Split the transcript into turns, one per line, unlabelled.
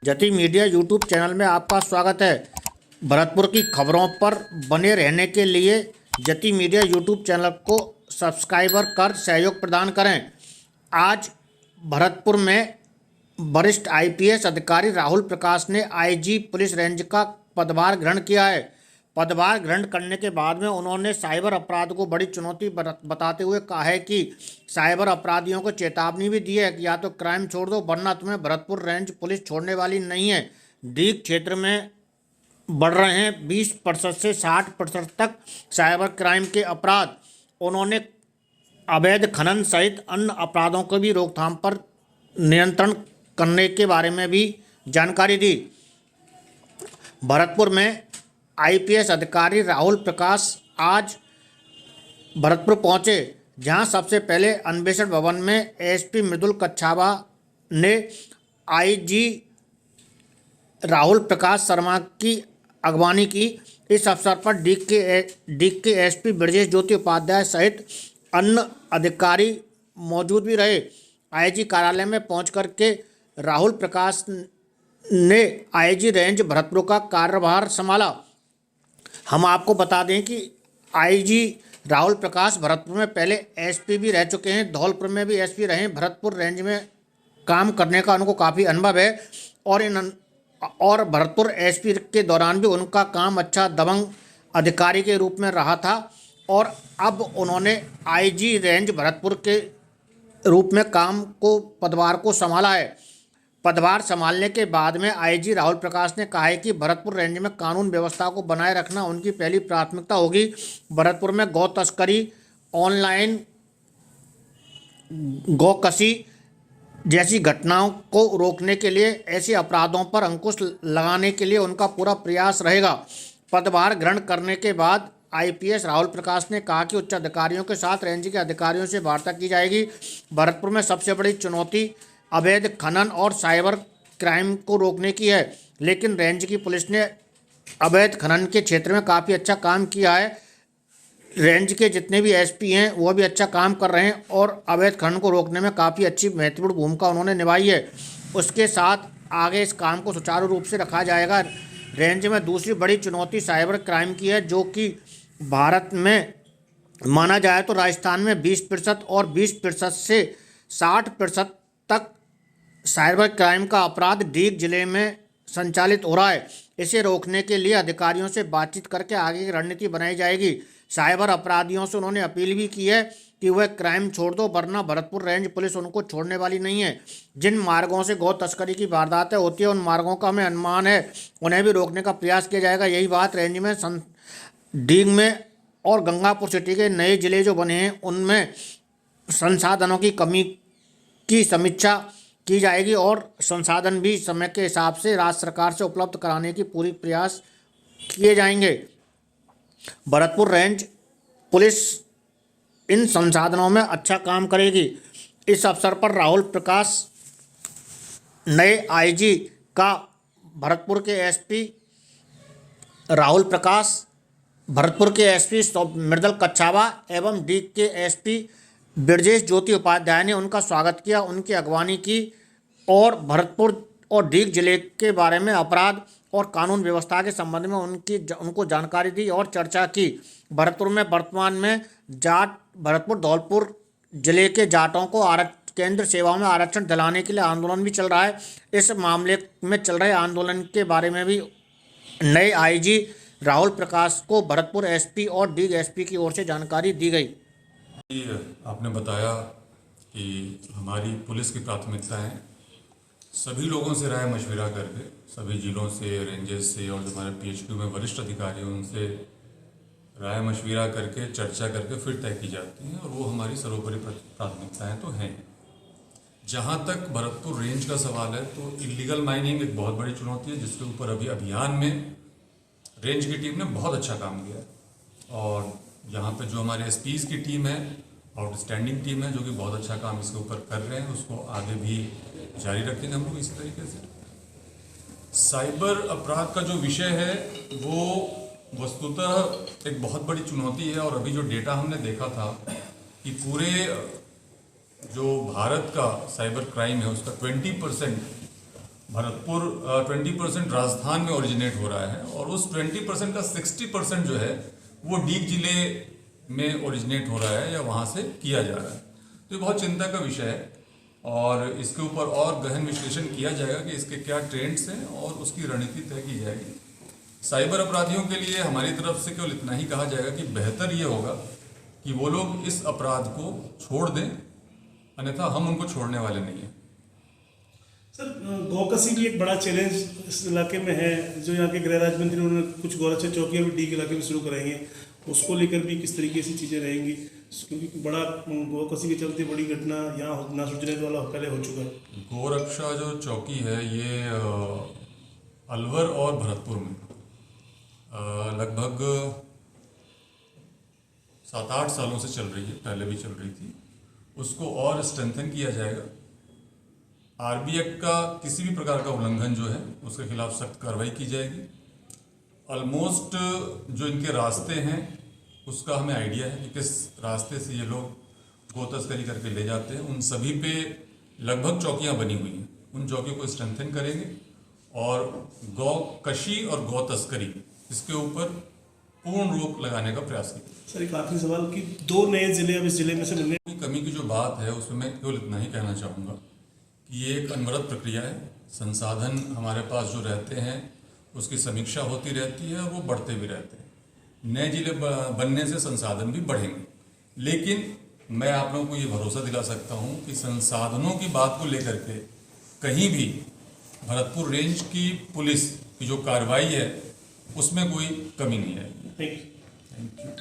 जति media YouTube channel में आपका स्वागत है। भरतपुर की खबरों पर बने रहने के लिए जति मीडिया यूट्यूब चैनल को सब्सक्राइबर कर सहयोग प्रदान करें। आज भरतपुर में वरिष्ठ आईपीएस अधिकारी राहुल प्रकाश ने आईजी पुलिस रेंज का पदभार ग्रहण किया है। पदभार ग्रहण करने के बाद में उन्होंने साइबर अपराध को बड़ी चुनौती बताते हुए कहा है कि साइबर अपराधियों को चेतावनी भी दी है कि या तो क्राइम छोड़ दो वरना तुम्हें भरतपुर रेंज पुलिस छोड़ने वाली नहीं है। डीग क्षेत्र में बढ़ रहे हैं 20% से 60% तक साइबर क्राइम के अपराध। उन्होंने अवैध खनन सहित अन्य अपराधों को भी रोकथाम पर नियंत्रण करने के बारे में भी जानकारी दी। भरतपुर में आईपीएस अधिकारी राहुल प्रकाश आज भरतपुर पहुंचे, जहां सबसे पहले अन्वेषण भवन में एसपी मृदुल कच्छावा ने आईजी राहुल प्रकाश शर्मा की अगवानी की। इस अवसर पर डीग के एसपी ब्रजेश ज्योति उपाध्याय सहित अन्य अधिकारी मौजूद भी रहे। आईजी कार्यालय में पहुंच करके राहुल प्रकाश ने आईजी रेंज भरतपुर का कार्यभार संभाला। हम आपको बता दें कि आईजी राहुल प्रकाश भरतपुर में पहले एसपी भी रह चुके हैं, धौलपुर में भी एसपी रहे। भरतपुर रेंज में काम करने का उनको काफ़ी अनुभव है और भरतपुर एसपी के दौरान भी उनका काम अच्छा दबंग अधिकारी के रूप में रहा था और अब उन्होंने आईजी रेंज भरतपुर के रूप में पदभार को संभाला है। पदभार संभालने के बाद में आईजी राहुल प्रकाश ने कहा है कि भरतपुर रेंज में कानून व्यवस्था को बनाए रखना उनकी पहली प्राथमिकता होगी। भरतपुर में गौ तस्करी, ऑनलाइन गौकशी जैसी घटनाओं को रोकने के लिए, ऐसे अपराधों पर अंकुश लगाने के लिए उनका पूरा प्रयास रहेगा। पदभार ग्रहण करने के बाद आईपीएस राहुल प्रकाश ने कहा कि उच्च अधिकारियों के साथ रेंज के अधिकारियों से वार्ता की जाएगी। भरतपुर में सबसे बड़ी चुनौती अवैध खनन और साइबर क्राइम को रोकने की है, लेकिन रेंज की पुलिस ने अवैध खनन के क्षेत्र में काफ़ी अच्छा काम किया है। रेंज के जितने भी एसपी हैं वो भी अच्छा काम कर रहे हैं और अवैध खनन को रोकने में काफ़ी अच्छी महत्वपूर्ण भूमिका उन्होंने निभाई है। उसके साथ आगे इस काम को सुचारू रूप से रखा जाएगा। रेंज में दूसरी बड़ी चुनौती साइबर क्राइम की है, जो कि भारत में माना जाए तो राजस्थान में 20% और 20% से 60% तक साइबर क्राइम का अपराध डीग जिले में संचालित हो रहा है। इसे रोकने के लिए अधिकारियों से बातचीत करके आगे की रणनीति बनाई जाएगी। साइबर अपराधियों से उन्होंने अपील भी की है कि वह क्राइम छोड़ दो वरना भरतपुर रेंज पुलिस उनको छोड़ने वाली नहीं है। जिन मार्गों से गौ तस्करी की वारदातें होती है उन मार्गों का हमें अनुमान है, उन्हें भी रोकने का प्रयास किया जाएगा। यही बात रेंज में डीग में और गंगापुर सिटी के नए जिले जो बने हैं उनमें संसाधनों की कमी की समीक्षा की जाएगी और संसाधन भी समय के हिसाब से राज्य सरकार से उपलब्ध कराने की पूरी प्रयास किए जाएंगे। भरतपुर रेंज पुलिस इन संसाधनों में अच्छा काम करेगी। इस अवसर पर राहुल प्रकाश नए आईजी का भरतपुर के एसपी राहुल प्रकाश, भरतपुर के एसपी मृदुल कच्छावा एवं डीग के एसपी ब्रजेश ज्योति उपाध्याय ने उनका स्वागत किया, उनकी अगवानी की और भरतपुर और डीग जिले के बारे में अपराध और कानून व्यवस्था के संबंध में उनको जानकारी दी और चर्चा की। भरतपुर में वर्तमान में भरतपुर धौलपुर जिले के जाटों को केंद्र सेवाओं में आरक्षण दिलाने के लिए आंदोलन भी चल रहा है। इस मामले में चल रहे आंदोलन के बारे में भी नए आईजी राहुल प्रकाश को भरतपुर एसपी और डीग एसपी की ओर से जानकारी दी गई।
आपने बताया कि हमारी पुलिस की प्राथमिकता है सभी लोगों से राय मशविरा करके, सभी जिलों से, रेंजेस से और जो हमारे पीएचक्यू में वरिष्ठ अधिकारी हैं उनसे राय मशविरा करके, चर्चा करके फिर तय की जाती हैं और वो हमारी सर्वोपरि प्राथमिकताएं तो हैं। जहाँ तक भरतपुर रेंज का सवाल है तो इलीगल माइनिंग एक बहुत बड़ी चुनौती है, जिसके ऊपर अभी अभियान में रेंज की टीम ने बहुत अच्छा काम किया और यहाँ पे जो हमारे एसपीज की टीम है, आउटस्टैंडिंग टीम है, जो कि बहुत अच्छा काम इसके ऊपर कर रहे हैं, उसको आगे भी जारी रखेंगे हम लोग इसी तरीके से। साइबर अपराध का जो विषय है वो वस्तुतः एक बहुत बड़ी चुनौती है और अभी जो डेटा हमने देखा था कि पूरे जो भारत का साइबर क्राइम है उसका 20% भरतपुर 20% राजस्थान में ओरिजिनेट हो रहा है और उस 20% का 60% जो है वो डीग जिले में ओरिजिनेट हो रहा है या वहाँ से किया जा रहा है। तो ये बहुत चिंता का विषय है और इसके ऊपर और गहन विश्लेषण किया जाएगा कि इसके क्या ट्रेंड्स हैं और उसकी रणनीति तय की जाएगी। साइबर अपराधियों के लिए हमारी तरफ से केवल इतना ही कहा जाएगा कि बेहतर ये होगा कि वो लोग इस अपराध को छोड़ दें, अन्यथा हम उनको छोड़ने वाले नहीं हैं।
सर, गौकसी भी एक बड़ा चैलेंज इस इलाके में है। जो यहाँ के गृह राज्य मंत्री उन्होंने कुछ गौरक्षा चौकियाँ भी डीग इलाके में शुरू कराई हैं, उसको लेकर भी किस तरीके से चीज़ें रहेंगी, क्योंकि बड़ा गौकसी के चलते बड़ी घटना यहाँ ना सूझने वाला पहले हो चुका है।
गौरक्षा जो चौकी है ये अलवर और भरतपुर में लगभग 7-8 सालों से चल रही है, पहले भी चल रही थी। उसको और स्ट्रेंथन किया जाएगा। आरबी एक्ट का किसी भी प्रकार का उल्लंघन जो है उसके खिलाफ सख्त कार्रवाई की जाएगी। ऑलमोस्ट जो इनके रास्ते हैं उसका हमें आइडिया है कि किस रास्ते से ये लोग गौ तस्करी करके ले जाते हैं। उन सभी पे लगभग चौकियां बनी हुई हैं, उन चौकियों को स्ट्रेंथन करेंगे और गौ कशी और गौ तस्करी इसके ऊपर पूर्ण रोक लगाने का प्रयास करेंगे।
सर, एक आखिरी सवाल कि 2 नए जिले अब इस जिले में से मिलने
की कमी की जो बात है उसमें मैं केवल इतना ही कहना चाहूँगा कि ये एक अनवरत प्रक्रिया है। संसाधन हमारे पास जो रहते हैं उसकी समीक्षा होती रहती है और वो बढ़ते भी रहते हैं। नए जिले बनने से संसाधन भी बढ़ेंगे, लेकिन मैं आप लोगों को ये भरोसा दिला सकता हूँ कि संसाधनों की बात को लेकर के कहीं भी भरतपुर रेंज की पुलिस की जो कार्रवाई है उसमें कोई कमी नहीं है।
Thank you.